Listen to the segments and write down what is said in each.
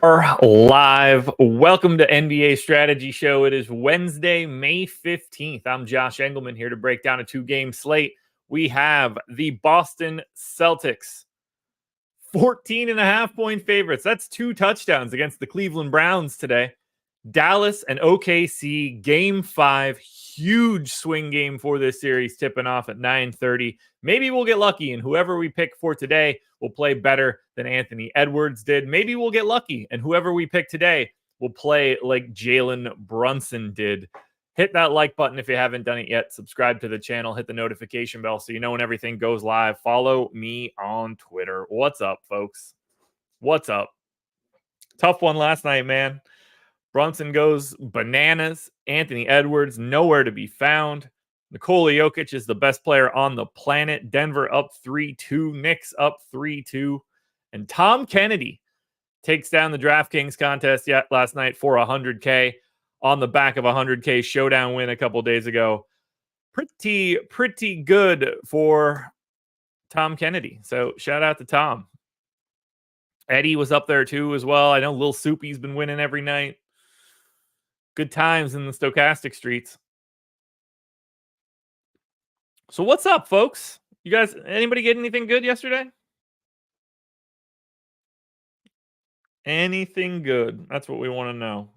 Are live. Welcome to NBA Strategy Show. It is Wednesday, May 15th. I'm Josh Engleman here to break down a two-game slate. We have the Boston Celtics, 14.5-point favorites. That's 2 touchdowns against the Cleveland Browns today. Dallas and OKC, Game 5. Huge swing game for this series, tipping off at 9:30. Maybe we'll get lucky, and whoever we pick for today will play better than Anthony Edwards did. Maybe we'll get lucky, and whoever we pick today will play like Jalen Brunson did. Hit that like button if you haven't done it yet. Subscribe to the channel. Hit the notification bell so you know when everything goes live. Follow me on Twitter. What's up, folks? What's up? Tough one last night, man. Brunson goes bananas. Anthony Edwards, nowhere to be found. Nikola Jokic is the best player on the planet. Denver up 3-2. Knicks up 3-2. And Tom Kennedy takes down the DraftKings contest last night for $100K on the back of a $100K showdown win a couple days ago. Pretty good for Tom Kennedy. So shout out to Tom. Eddie was up there too as well. I know Lil Soupy's been winning every night. Good times in the stochastic streets. So what's up, folks? You guys, anybody get anything good yesterday? Anything good? That's what we want to know.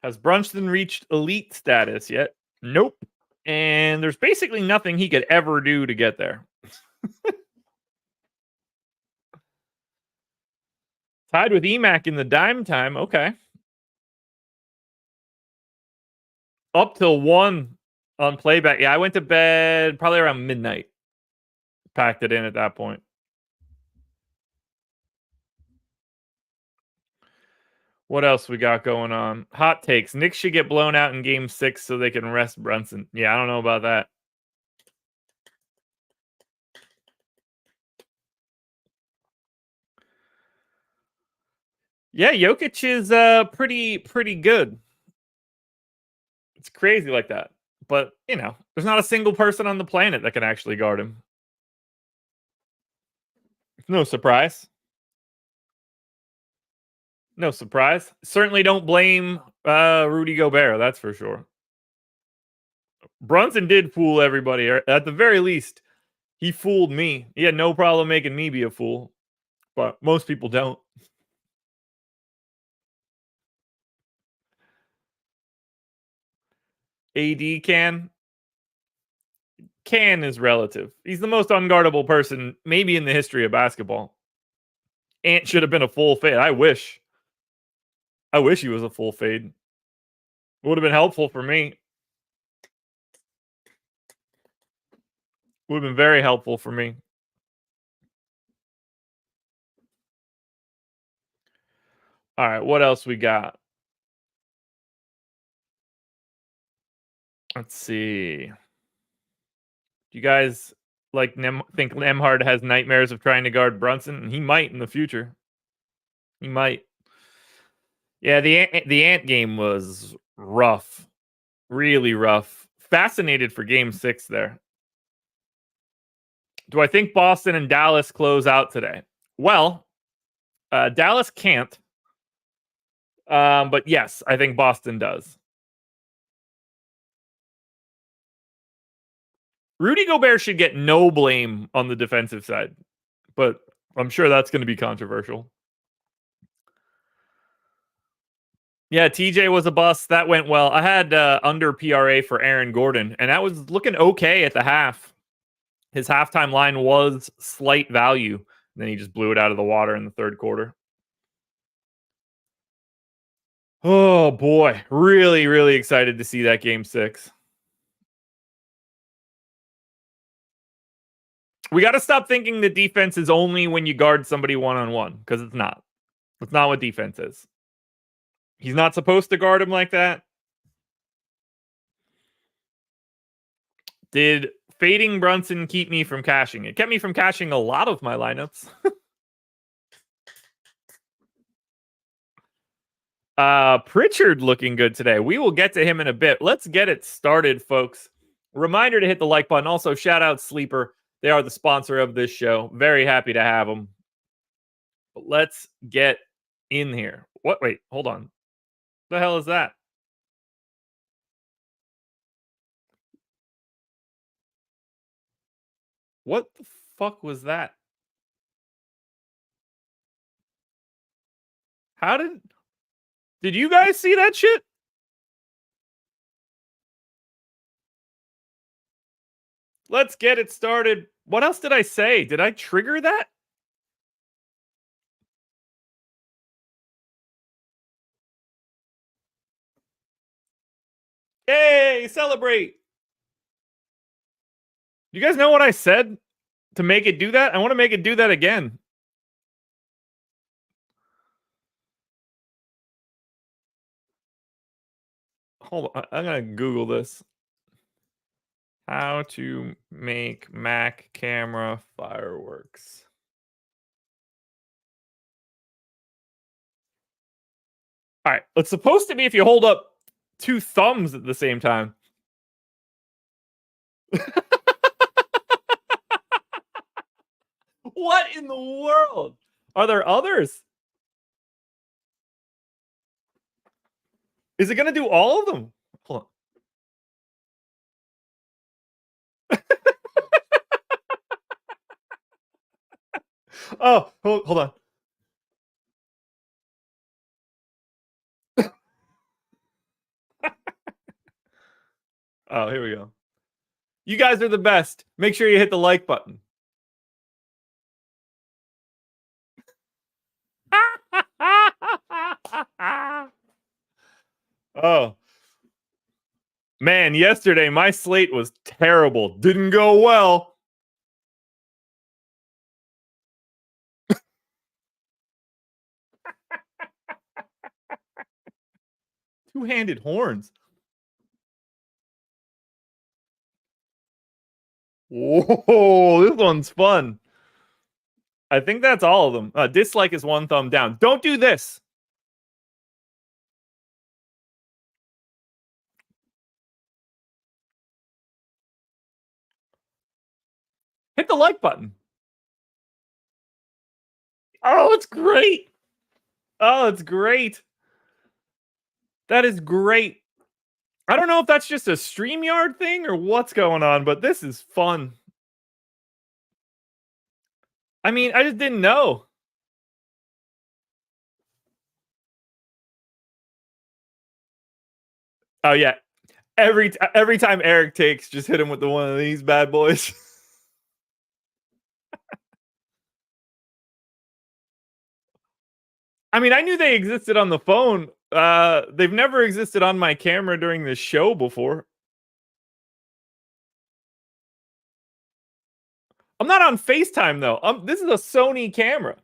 Has Brunson reached elite status yet? Nope. And there's basically nothing he could ever do to get there. Tied with EMAC in the dime time. Okay. Up till 1 on playback. Yeah, I went to bed probably around midnight. Packed it in at that point. What else we got going on? Hot takes. Knicks should get blown out in game 6 so they can rest Brunson. Yeah, I don't know about that. Yeah, Jokic is pretty good. It's crazy like that. But, you know, there's not a single person on the planet that can actually guard him. No surprise. No surprise. Certainly don't blame Rudy Gobert, that's for sure. Brunson did fool everybody. At the very least, he fooled me. He had no problem making me be a fool. But most people don't. AD can is relative. He's the most unguardable person maybe in the history of basketball. Ant should have been a full fade. I wish he was a full fade. It would have been helpful for me. Would have been very helpful for me. All right, what else we got? Let's see. Do you guys think Nembhard has nightmares of trying to guard Brunson? He might in the future. He might. Yeah, the Ant game was rough. Really rough. Fascinated for game 6 there. Do I think Boston and Dallas close out today? Well, Dallas can't. But yes, I think Boston does. Rudy Gobert should get no blame on the defensive side, but I'm sure that's going to be controversial. Yeah, TJ was a bust. That went well. I had under PRA for Aaron Gordon, and that was looking okay at the half. His halftime line was slight value. And then he just blew it out of the water in the third quarter. Oh, boy. Really, really excited to see that game 6. We got to stop thinking that defense is only when you guard somebody one-on-one, because it's not. It's not what defense is. He's not supposed to guard him like that. Did fading Brunson keep me from cashing? It kept me from cashing a lot of my lineups. Pritchard looking good today. We will get to him in a bit. Let's get it started, folks. Reminder to hit the like button. Also, shout out Sleeper. They are the sponsor of this show. Very happy to have them. But let's get in here. What? Wait, hold on. What the hell is that? What the fuck was that? How did you guys see that shit? Let's get it started. What else did I say? Did I trigger that? Yay, celebrate. You guys know what I said to make it do that? I want to make it do that again. Hold on. I'm going to Google this. How to make Mac camera fireworks. All right. It's supposed to be if you hold up two thumbs at the same time. What in the world? Are there others? Is it going to do all of them? Hold on. Oh, hold on. Oh, here we go. You guys are the best. Make sure you hit the like button. Oh. Man, yesterday my slate was terrible. Didn't go well. Two-handed horns. Whoa, this one's fun. I think that's all of them. Dislike is one thumb down. Don't do this. Hit the like button. Oh, it's great. Oh, it's great. That is great. I don't know if that's just a StreamYard thing or what's going on, but this is fun. I mean, I just didn't know. Oh, yeah. Every time Eric takes, just hit him with one of these bad boys. I mean, I knew they existed on the phone. They've never existed on my camera during this show before. I'm not on FaceTime though. This is a Sony camera.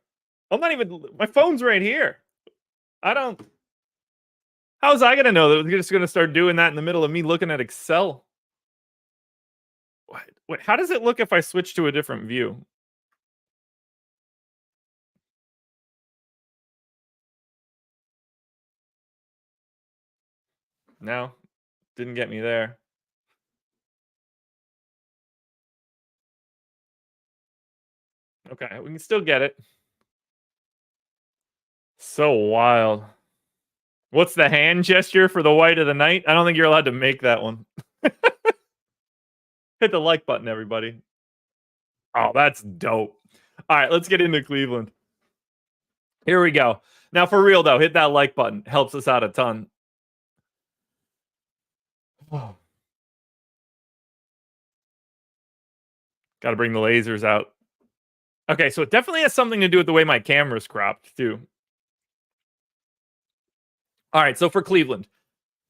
I'm not even. My phone's right here. I don't. How's I gonna know that we're just gonna start doing that in the middle of me looking at Excel? Wait, how does it look if I switch to a different view? No, didn't get me there. Okay, we can still get it. So wild. What's the hand gesture for the white of the night? I don't think you're allowed to make that one. Hit the like button, everybody. Oh, that's dope. All right, let's get into Cleveland. Here we go. Now, for real, though, hit that like button. Helps us out a ton. Oh. Got to bring the lasers out. Okay, so it definitely has something to do with the way my camera's cropped, too. All right, so for Cleveland,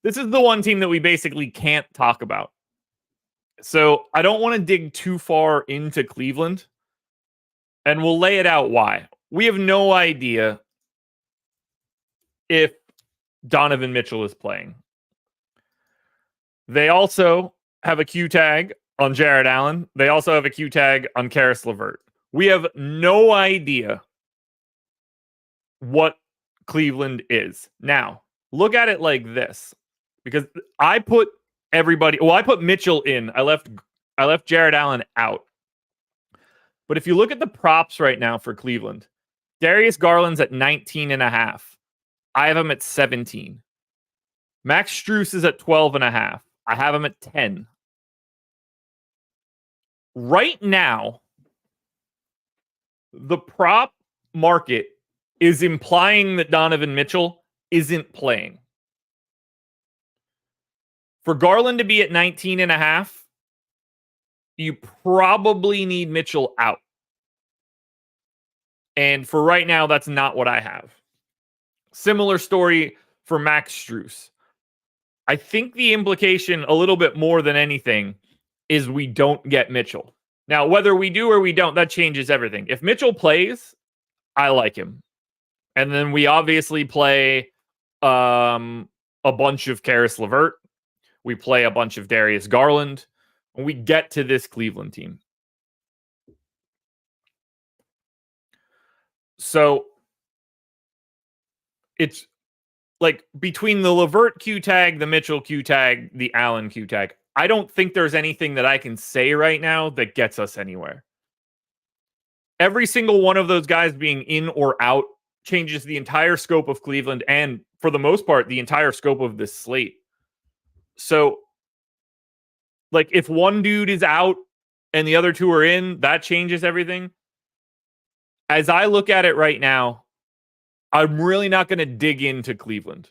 this is the one team that we basically can't talk about. So I don't want to dig too far into Cleveland, and we'll lay it out why. We have no idea if Donovan Mitchell is playing. They also have a Q tag on Jared Allen. They also have a Q tag on Karis LeVert. We have no idea what Cleveland is. Now, look at it like this, because I put everybody. Well, I put Mitchell in. I left Jared Allen out. But if you look at the props right now for Cleveland, Darius Garland's at 19.5. I have him at 17. Max Strus is at 12.5. I have him at 10. Right now, the prop market is implying that Donovan Mitchell isn't playing. For Garland to be at 19.5, you probably need Mitchell out. And for right now, that's not what I have. Similar story for Max Strus. I think the implication, a little bit more than anything, is we don't get Mitchell. Now, whether we do or we don't, that changes everything. If Mitchell plays, I like him. And then we obviously play a bunch of Karis LeVert. We play a bunch of Darius Garland. And we get to this Cleveland team. So it's like between the LeVert Q tag, the Mitchell Q tag, the Allen Q tag, I don't think there's anything that I can say right now that gets us anywhere. Every single one of those guys being in or out changes the entire scope of Cleveland and, for the most part, the entire scope of this slate. So, like, if one dude is out and the other two are in, that changes everything. As I look at it right now, I'm really not going to dig into Cleveland.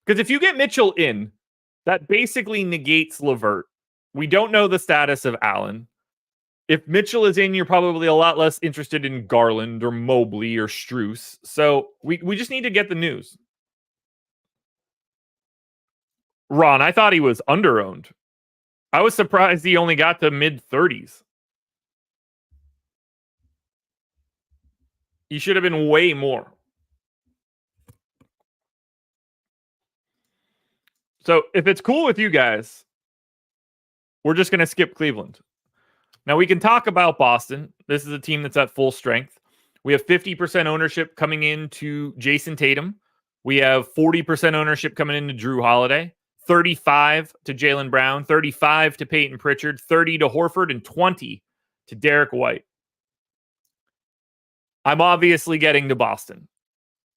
Because if you get Mitchell in, that basically negates LeVert. We don't know the status of Allen. If Mitchell is in, you're probably a lot less interested in Garland or Mobley or Strus. So we just need to get the news. Ron, I thought he was underowned. I was surprised he only got to mid-30s. He should have been way more. So if it's cool with you guys, we're just going to skip Cleveland. Now we can talk about Boston. This is a team that's at full strength. We have 50% ownership coming into Jason Tatum. We have 40% ownership coming into Drew Holiday, 35 to Jaylen Brown, 35 to Peyton Pritchard, 30 to Horford, and 20 to Derek White. I'm obviously getting to Boston.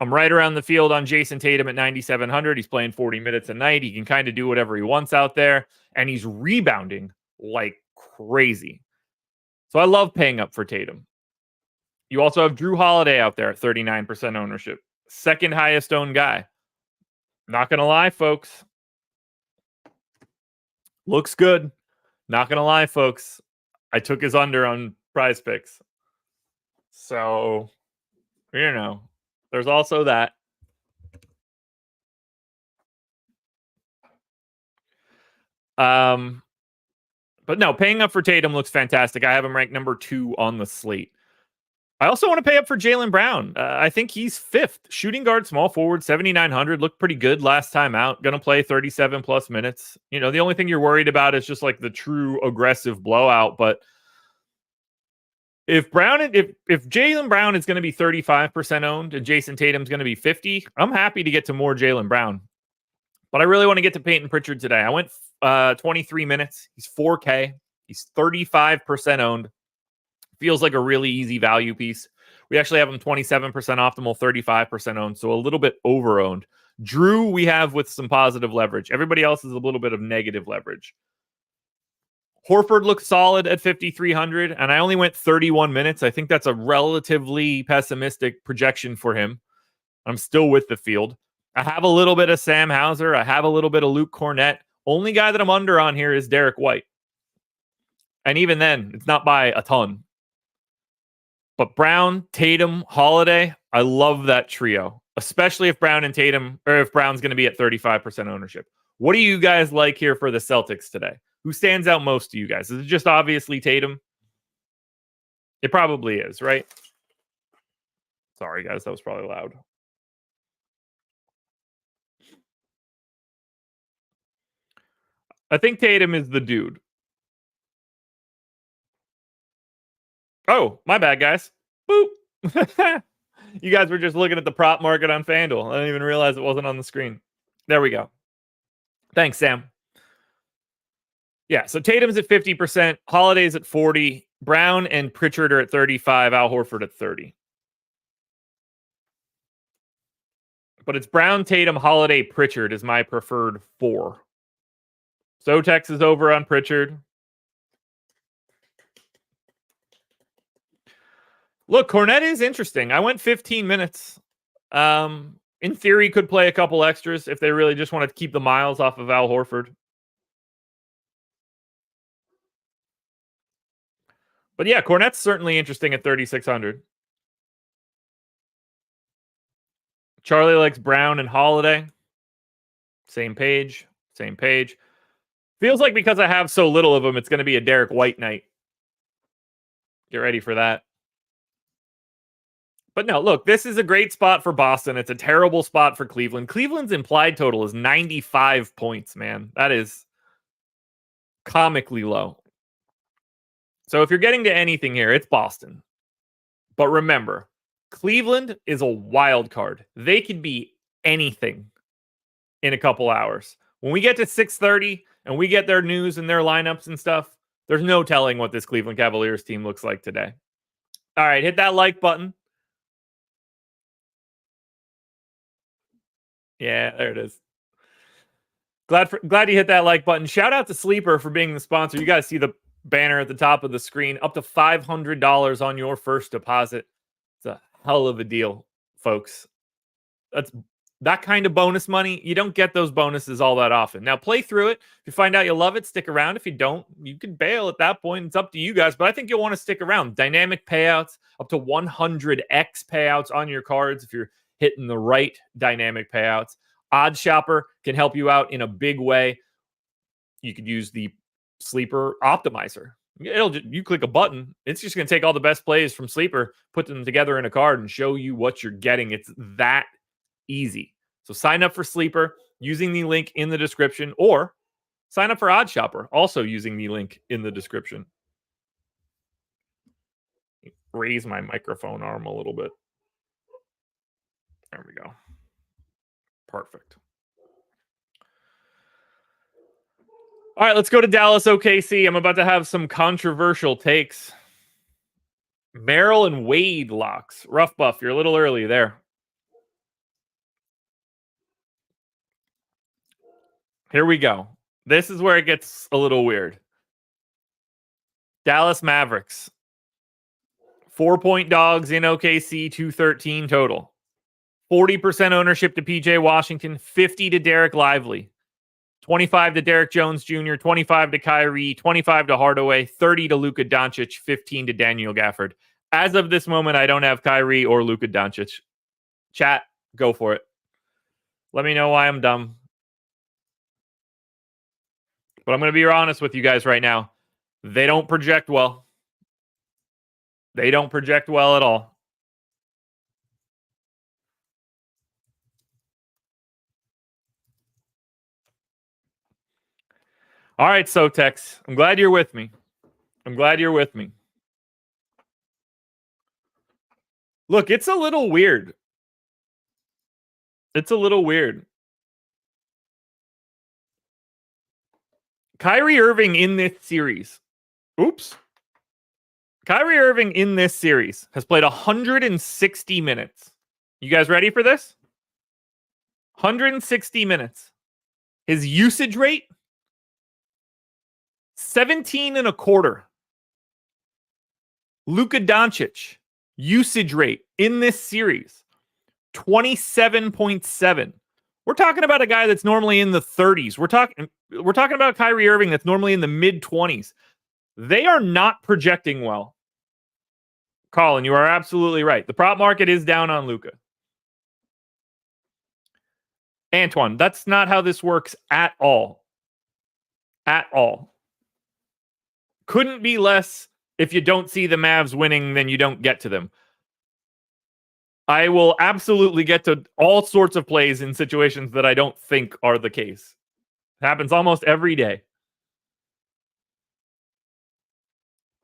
I'm right around the field on Jason Tatum at 9,700. He's playing 40 minutes a night. He can kind of do whatever he wants out there, and he's rebounding like crazy. So I love paying up for Tatum. You also have Drew Holiday out there at 39% ownership. Second highest owned guy. Not going to lie, folks. Looks good. Not going to lie, folks. I took his under on Prize Picks. So, you know, there's also that. But no, paying up for Tatum looks fantastic. I have him ranked number 2 on the slate. I also want to pay up for Jaylen Brown. I think he's 5th. Shooting guard, small forward, 7,900. Looked pretty good last time out. Going to play 37 plus minutes. You know, the only thing you're worried about is just like the true aggressive blowout. But if Jaylen Brown is going to be 35% owned and Jason Tatum's going to be 50, I'm happy to get to more Jaylen Brown. But I really want to get to Peyton Pritchard today. I went 23 minutes. He's 4K. He's 35% owned. Feels like a really easy value piece. We actually have him 27% optimal, 35% owned, so a little bit over owned. Drew, we have with some positive leverage. Everybody else is a little bit of negative leverage. Horford looks solid at 5,300, and I only went 31 minutes. I think that's a relatively pessimistic projection for him. I'm still with the field. I have a little bit of Sam Hauser. I have a little bit of Luke Cornett. Only guy that I'm under on here is Derek White. And even then, it's not by a ton. But Brown, Tatum, Holiday, I love that trio, especially if Brown and Tatum, or if Brown's going to be at 35% ownership. What do you guys like here for the Celtics today? Who stands out most to you guys? Is it just obviously Tatum? It probably is, right? Sorry, guys, that was probably loud. I think Tatum is the dude. Oh, my bad, guys. Boop. You guys were just looking at the prop market on FanDuel. I didn't even realize it wasn't on the screen. There we go. Thanks, Sam. Yeah, so Tatum's at 50%, Holiday's at 40, Brown and Pritchard are at 35. Al Horford at 30. But it's Brown, Tatum, Holiday, Pritchard is my preferred 4. Sotex is over on Pritchard. Look, Cornet is interesting. I went 15 minutes. In theory, could play a couple extras if they really just want to keep the miles off of Al Horford. But yeah, Cornet's certainly interesting at 3,600. Charlie likes Brown and Holiday. Same page. Feels like because I have so little of them, it's going to be a Derek White night. Get ready for that. But no, look, this is a great spot for Boston. It's a terrible spot for Cleveland. Cleveland's implied total is 95 points, man. That is comically low. So if you're getting to anything here, it's Boston. But remember, Cleveland is a wild card. They could be anything in a couple hours. When we get to 6:30 and we get their news and their lineups and stuff, there's no telling what this Cleveland Cavaliers team looks like today. All right, hit that like button. Yeah, there it is. Glad you hit that like button. Shout out to Sleeper for being the sponsor. You guys see the banner at the top of the screen. Up to $500 on your first deposit. It's a hell of a deal, folks. That's that kind of bonus money. You don't get those bonuses all that often. Now play through it. If you find out you love it, stick around. If you don't, you can bail at that point. It's up to you guys, but I think you'll want to stick around. Dynamic payouts, up to 100x payouts on your cards if you're hitting the right dynamic payouts. Odd Shopper can help you out in a big way. You could use the Sleeper Optimizer. You click a button, it's just going to take all the best plays from Sleeper, put them together in a card, and show you what you're getting. It's that easy. So sign up for Sleeper using the link in the description, or sign up for Odd Shopper also using the link in the description. Raise my microphone arm a little bit. There we go. Perfect. All right, let's go to Dallas OKC. I'm about to have some controversial takes. Merrill and Wade locks. Rough Buff, you're a little early there. Here we go. This is where it gets a little weird. Dallas Mavericks. 4-point dogs in OKC, 213 total. 40% ownership to PJ Washington, 50 to Derek Lively. 25 to Derek Jones Jr., 25 to Kyrie, 25 to Hardaway, 30 to Luka Doncic, 15 to Daniel Gafford. As of this moment, I don't have Kyrie or Luka Doncic. Chat, go for it. Let me know why I'm dumb. But I'm going to be honest with you guys right now. They don't project well. They don't project well at all. All right, Sotex. I'm glad you're with me. Look, it's a little weird. Kyrie Irving in this series. Kyrie Irving in this series has played 160 minutes. You guys ready for this? 160 minutes. His usage rate, 17 and a quarter. Luka Doncic, usage rate in this series, 27.7. We're talking about a guy that's normally in the 30s. We're talking about Kyrie Irving that's normally in the mid-20s. They are not projecting well. Colin, you are absolutely right. The prop market is down on Luka. Antoine, that's not how this works at all. At all. Couldn't be less if you don't see the Mavs winning, then you don't get to them. I will absolutely get to all sorts of plays in situations that I don't think are the case. It happens almost every day.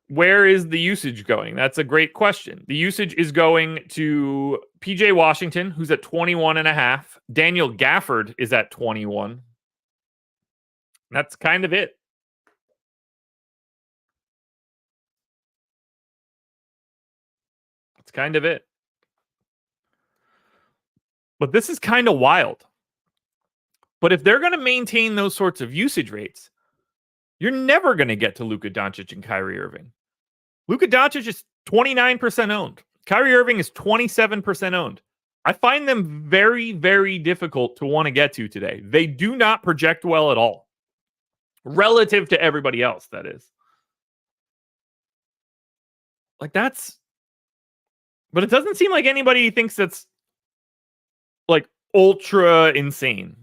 Where is the usage going? That's a great question. The usage is going to PJ Washington, who's at 21.5. Daniel Gafford is at 21. That's kind of it. It's kind of it. But this is kind of wild. But if they're going to maintain those sorts of usage rates, you're never going to get to Luka Doncic and Kyrie Irving. Luka Doncic is 29% owned. Kyrie Irving is 27% owned. I find them very, very difficult to want to get to today. They do not project well at all. Relative to everybody else, that is. Like that's... But it doesn't seem like anybody thinks that's like ultra insane.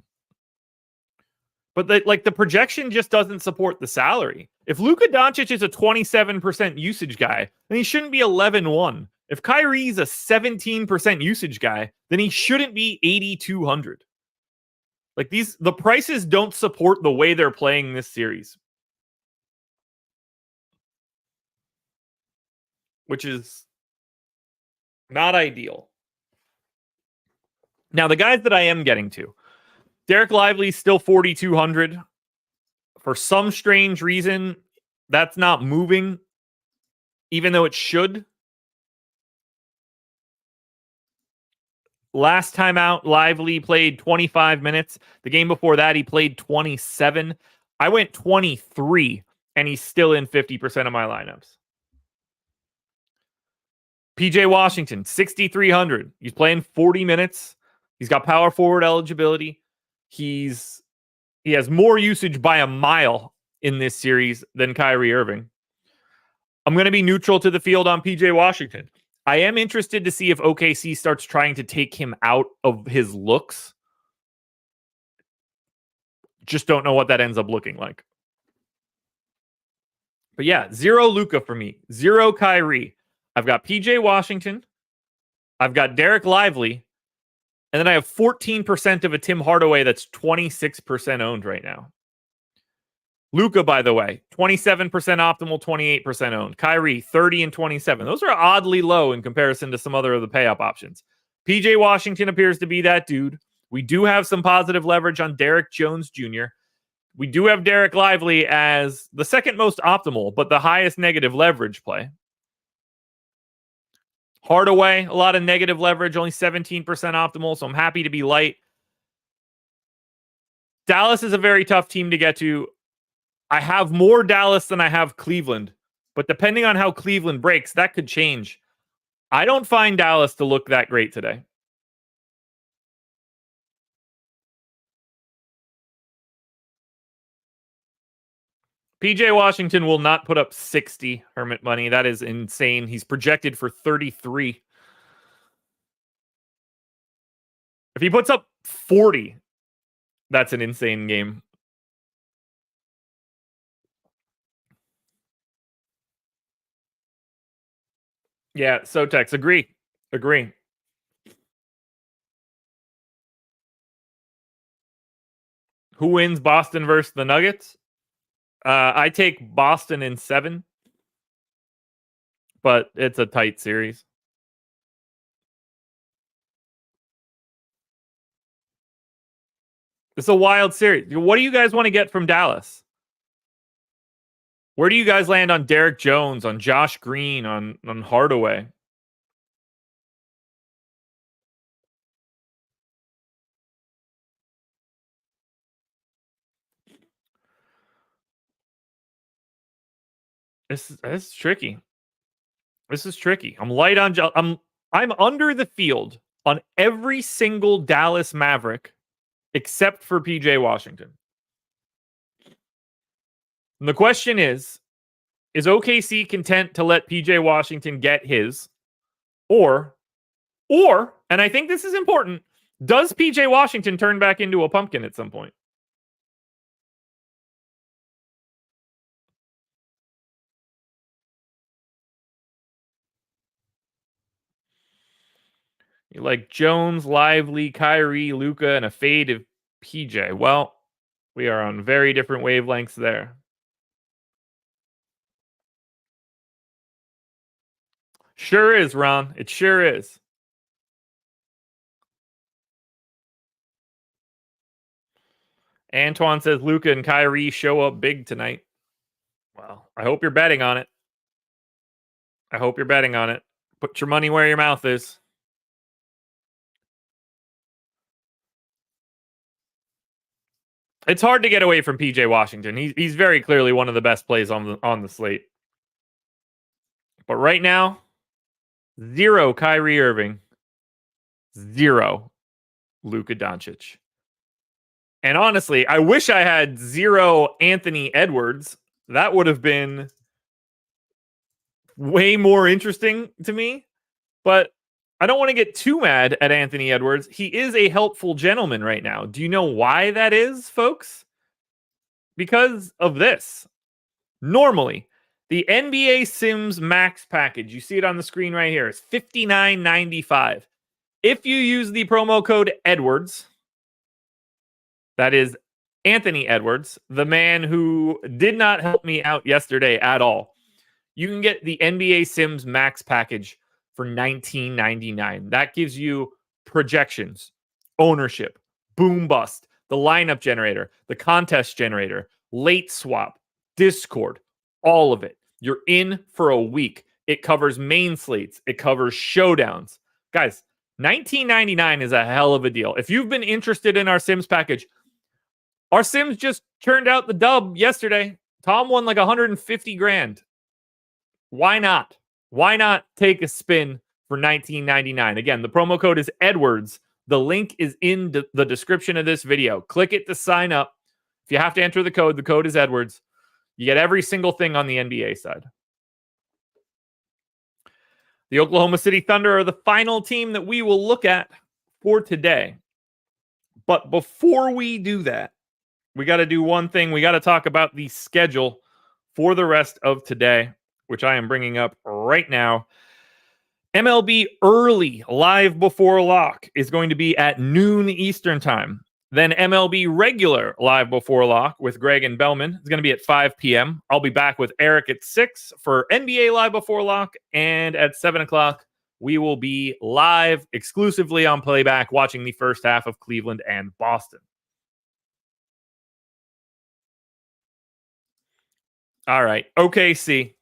But the projection just doesn't support the salary. If Luka Doncic is a 27% usage guy, then he shouldn't be 11-1. If Kyrie's a 17% usage guy, then he shouldn't be 8,200. Like the prices don't support the way they're playing this series. Which is not ideal. Now, the guys that I am getting to. Derek Lively's still 4,200. For some strange reason, that's not moving, even though it should. Last time out, Lively played 25 minutes. The game before that, he played 27. I went 23, and he's still in 50% of my lineups. PJ Washington, 6,300. He's playing 40 minutes. He's got power forward eligibility. He has more usage by a mile in this series than Kyrie Irving. I'm going to be neutral to the field on PJ Washington. I am interested to see if OKC starts trying to take him out of his looks. Just don't know what that ends up looking like. But yeah, 0 Luka for me. 0 Kyrie. I've got PJ Washington. I've got Derek Lively. And then I have 14% of a Tim Hardaway that's 26% owned right now. Luka, by the way, 27% optimal, 28% owned. Kyrie, 30 and 27. Those are oddly low in comparison to some other of the pay-up options. PJ Washington appears to be that dude. We do have some positive leverage on Derek Jones Jr. We do have Derek Lively as the second most optimal, but the highest negative leverage play. Hardaway, a lot of negative leverage, only 17% optimal, so I'm happy to be light. Dallas is a very tough team to get to. I have more Dallas than I have Cleveland, but depending on how Cleveland breaks, that could change. I don't find Dallas to look that great today. PJ Washington will not put up 60 Hermit money. That is insane. He's projected for 33. If he puts up 40, that's an insane game. Yeah, Sotex, agree. Who wins Boston versus the Nuggets? I take Boston in 7, but it's a tight series. It's a wild series. What do you guys want to get from Dallas? Where do you guys land on Derek Jones, on Josh Green, on Hardaway? This is tricky. This is tricky. I'm light on. I'm under the field on every single Dallas Maverick except for PJ Washington. And the question is OKC content to let PJ Washington get his, or, and I think this is important, does PJ Washington turn back into a pumpkin at some point? You like Jones, Lively, Kyrie, Luka, and a fade of PJ. Well, we are on very different wavelengths there. Sure is, Ron. It sure is. Antoine says Luka and Kyrie show up big tonight. Well, I hope you're betting on it. Put your money where your mouth is. It's hard to get away from PJ Washington. He's very clearly one of the best plays on the slate. But right now, 0 Kyrie Irving, 0 Luka Doncic. And honestly, I wish I had 0 Anthony Edwards. That would have been way more interesting to me. But I don't want to get too mad at Anthony Edwards. He is a helpful gentleman right now. Do you know why that is, folks? Because of this. Normally, the NBA Sims Max package, you see it on the screen right here, is $59.95. If you use the promo code Edwards, that is Anthony Edwards, the man who did not help me out yesterday at all, you can get the NBA Sims Max package for $19.99. That gives you projections, ownership, boom bust, the lineup generator, the contest generator, late swap, Discord, all of it. You're in for a week. It covers main slates. It covers showdowns. Guys, $19.99 is a hell of a deal. If you've been interested in our Sims package, our Sims just turned out the dub yesterday. Tom won like 150 grand. Why not? Why not take a spin for $19.99? Again, the promo code is Edwards. The link is in the description of this video. Click it to sign up. If you have to enter the code is Edwards. You get every single thing on the NBA side. The Oklahoma City Thunder are the final team that we will look at for today. But before we do that, we got to do one thing. We got to talk about the schedule for the rest of today, which I am bringing up right now. MLB early live before lock is going to be at noon Eastern time. Then MLB regular live before lock with Greg and Bellman is going to be at 5 p.m. I'll be back with Eric at 6 for NBA live before lock. And at 7 o'clock, we will be live exclusively on playback watching the first half of Cleveland and Boston. All right, OKC.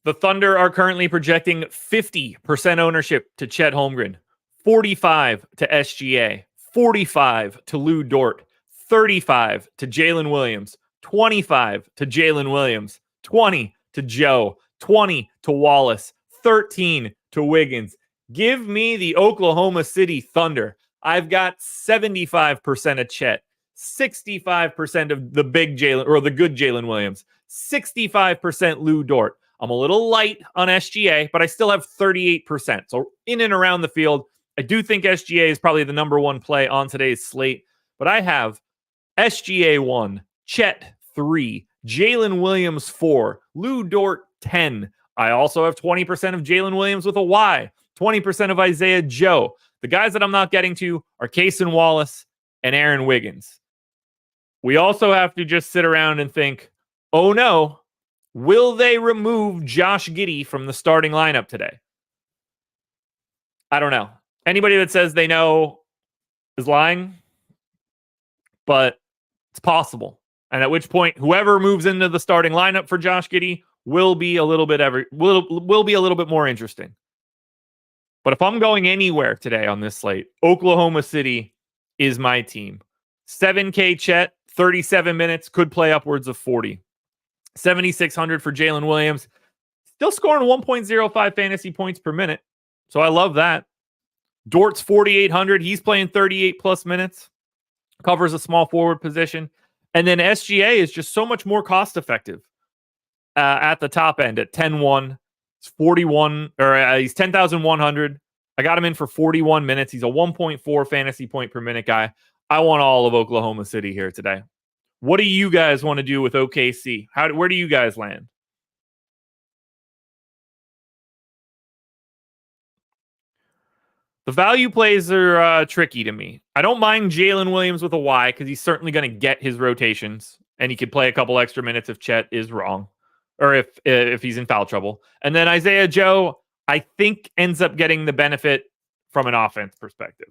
The Thunder are currently projecting 50% ownership to Chet Holmgren, 45 to SGA, 45 to Lou Dort, 35 to Jalen Williams, 25 to Jalen Williams, 20 to Joe, 20 to Wallace, 13 to Wiggins. Give me the Oklahoma City Thunder. I've got 75% of Chet, 65% of the big Jalen or the good Jalen Williams, 65% Lou Dort. I'm a little light on SGA, but I still have 38%. So in and around the field, I do think SGA is probably the number one play on today's slate. But I have SGA 1, Chet 3, Jalen Williams 4, Lou Dort 10. I also have 20% of Jalen Williams with a Y, 20% of Isaiah Joe. The guys that I'm not getting to are Cason Wallace and Aaron Wiggins. We also have to just sit around and think, oh no, will they remove Josh Giddey from the starting lineup today? I don't know. Anybody that says they know is lying, but it's possible. And at which point, whoever moves into the starting lineup for Josh Giddey will be a little bit will be a little bit more interesting. But if I'm going anywhere today on this slate, Oklahoma City is my team. 7K Chet, 37 minutes, could play upwards of 40. 7,600 for Jalen Williams. Still scoring 1.05 fantasy points per minute. So I love that. Dort's 4,800. He's playing 38 plus minutes. Covers a small forward position. And then SGA is just so much more cost effective at the top end at 10-1. It's 41, or he's 10,100. I got him in for 41 minutes. He's a 1.4 fantasy point per minute guy. I want all of Oklahoma City here today. What do you guys want to do with OKC? Where do you guys land? The value plays are tricky to me. I don't mind Jalen Williams with a Y because he's certainly going to get his rotations and he could play a couple extra minutes if Chet is wrong or if he's in foul trouble. And then Isaiah Joe, I think, ends up getting the benefit from an offense perspective.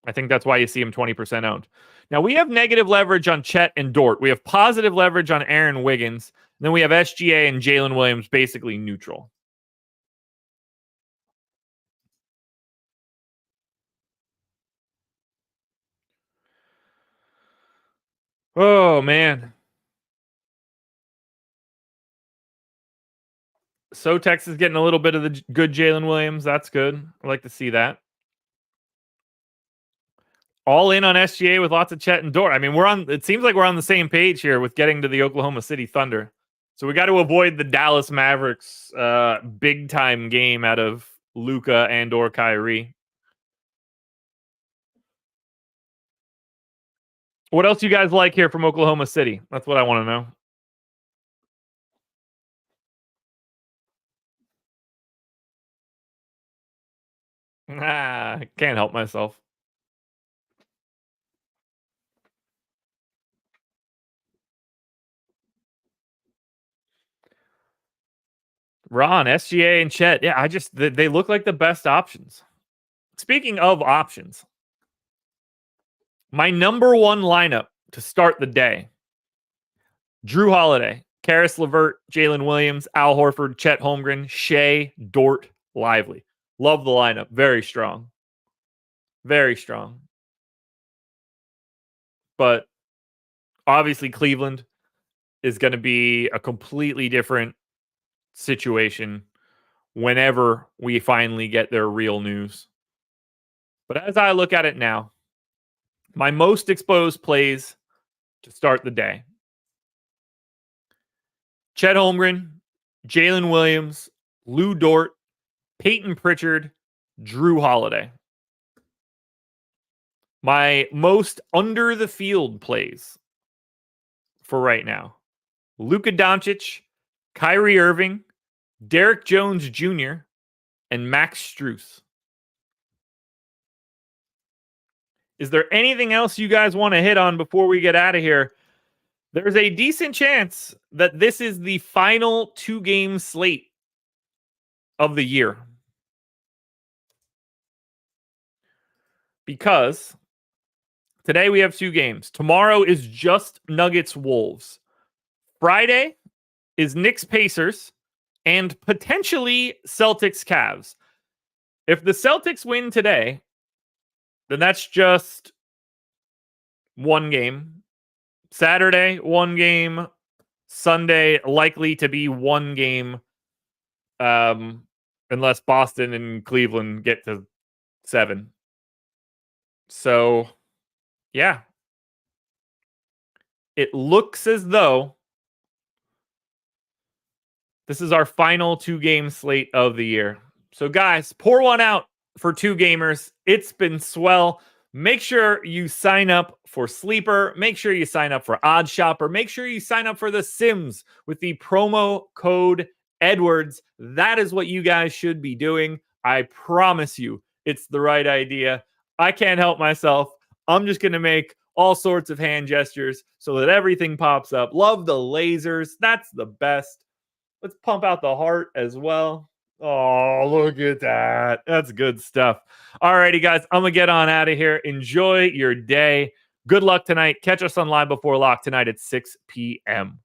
I think that's why you see him 20% owned. Now, we have negative leverage on Chet and Dort. We have positive leverage on Aaron Wiggins. Then we have SGA and Jalen Williams basically neutral. Oh, man. Sotex is getting a little bit of the good Jalen Williams. That's good. I like to see that. All in on SGA with lots of Chet and Dort. I mean, it seems like we're on the same page here with getting to the Oklahoma City Thunder. So we got to avoid the Dallas Mavericks big time game out of Luka and or Kyrie. What else you guys like here from Oklahoma City? That's what I want to know. Can't help myself. Ron, SGA, and Chet. Yeah, they look like the best options. Speaking of options, my number one lineup to start the day: Drew Holiday, Karis LeVert, Jalen Williams, Al Horford, Chet Holmgren, Shea, Dort, Lively. Love the lineup. Very strong. Very strong. But obviously Cleveland is going to be a completely different situation whenever we finally get their real news. But as I look at it now, my most exposed plays to start the day: Chet Holmgren, Jalen Williams, Lou Dort, Peyton Pritchard, Drew Holiday. My most under the field plays for right now: Luka Doncic, Kyrie Irving, Derek Jones Jr., and Max Strus. Is there anything else you guys want to hit on before we get out of here? There's a decent chance that this is the final 2-game slate of the year. Because today we have 2 games. Tomorrow is just Nuggets Wolves. Friday is Knicks Pacers and potentially Celtics Cavs. If the Celtics win today, then that's just 1 game. Saturday, 1 game. Sunday, likely to be 1 game. Unless Boston and Cleveland get to 7. So, yeah. It looks as though this is our final 2-game slate of the year. So, guys, pour one out for 2 gamers. It's been swell. Make sure you sign up for Sleeper. Make sure you sign up for Odd Shopper. Make sure you sign up for The Sims with the promo code Edwards. That is what you guys should be doing. I promise you, it's the right idea. I can't help myself. I'm just going to make all sorts of hand gestures so that everything pops up. Love the lasers. That's the best. Let's pump out the heart as well. Oh, look at that. That's good stuff. All righty, guys. I'm going to get on out of here. Enjoy your day. Good luck tonight. Catch us on Live Before Lock tonight at 6 p.m.